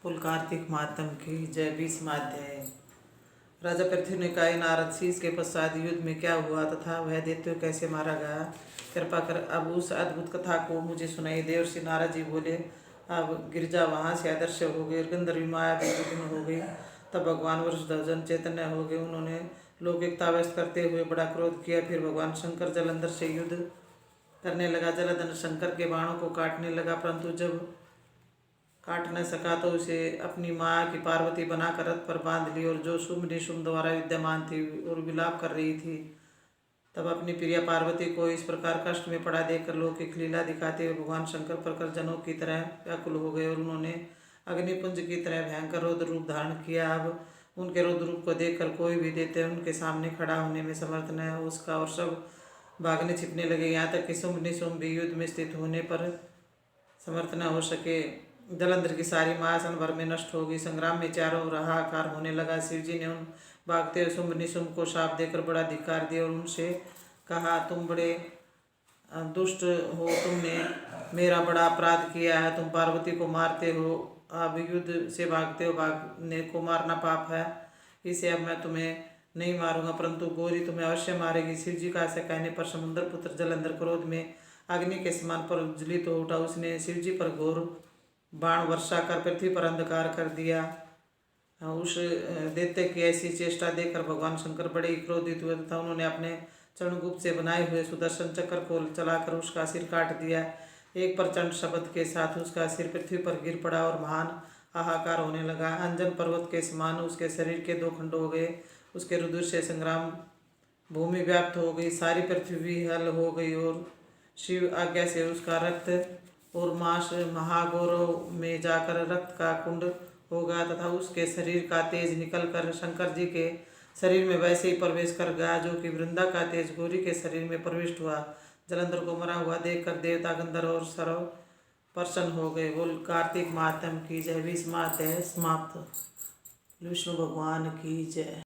कुल कार्तिक मातम की जय। 20वां अध्याय। राजा पृथ्वी ने कहा, नारद, शीश के पश्चात युद्ध में क्या हुआ तथा वह दैत्य कैसे मारा गया, कृपा कर अब उस अद्भुत कथा को मुझे सुनाइए। देवर्षि नारद जी बोले, अब गिरजा वहाँ से अदृश्य हो गई, गंधर्वी माया भी विलीन हो गई। तब भगवान वृषध्वजन चैतन्य हो गए। उन्होंने लौकिकता व्यस्त करते हुए बड़ा क्रोध किया। फिर भगवान शंकर जलंधर से युद्ध करने लगा। जलंधर शंकर के बाणों को काटने लगा, परंतु जब काट न सका तो उसे अपनी माँ की पार्वती बनाकर रथ पर बांध ली, और जो शुंभ निशुंभ द्वारा विद्यमान थी और विलाप कर रही थी। तब अपनी प्रिया पार्वती को इस प्रकार कष्ट में पड़ा देखकर लौकिक लीला दिखाते हुए भगवान शंकर प्रखर जनों की तरह व्याकुल हो गए, और उन्होंने अग्निपुंज की तरह भयंकर रौद्र रूप धारण किया। अब उनके रौद्र रूप को देखकर कोई भी दैत्य उनके सामने खड़ा होने में समर्थ न है उसका, और सब भागने छिपने लगे। यहाँ तक कि शुंभ निशुंभ भी युद्ध में स्थित होने पर समर्थ न हो सके। जलंधर की सारी माया क्षण भर में नष्ट हो गई। संग्राम में चारों ओर हाहाकार होने लगा। शिव जी ने उन भागते हुए शुंभ निशुंभ को शाप देकर बड़ा धिक्कार दिया और उनसे कहा, तुम बड़े दुष्ट हो, तुमने मेरा बड़ा अपराध किया है। तुम पार्वती को मारते हो, अब युद्ध से भागते हो। भागने को मारना पाप है, इसे अब मैं तुम्हें नहीं मारूंगा, परंतु गौरी तुम्हें अवश्य मारेगी। शिव जी का ऐसा कहने पर समुद्र पुत्र जलंधर क्रोध में अग्नि के समान प्रज्वलित हो उठा। उसने शिव जी पर घोर बाण वर्षा कर पृथ्वी पर अंधकार कर दिया। उस दैत्य की ऐसी चेष्टा देखकर भगवान शंकर बड़े ही क्रोधित हुए तथा उन्होंने अपने चरणगुप्त से बनाए हुए सुदर्शन चक्र को चलाकर उसका सिर काट दिया। एक प्रचंड शब्द के साथ उसका सिर पृथ्वी पर गिर पड़ा और महान हाहाकार होने लगा। अंजन पर्वत के समान उसके शरीर के दो खंड हो गए। उसके रुधिर से संग्राम भूमि व्याप्त हो गई, सारी पृथ्वी हल हो गई, और शिव आज्ञा से उसका रक्त और मांस महागौरव में जाकर रक्त का कुंड हो गया, तथा उसके शरीर का तेज निकलकर शंकर जी के शरीर में वैसे ही प्रवेश कर गया जो कि वृंदा का तेज गौरी के शरीर में प्रविष्ट हुआ। जलंधर को मरा हुआ देखकर देवता, गंधर्व और सर्व प्रसन्न हो गए। बोल कार्तिक मातम की जय। 20वां अध्याय समाप्त। विष्णु भगवान की जय।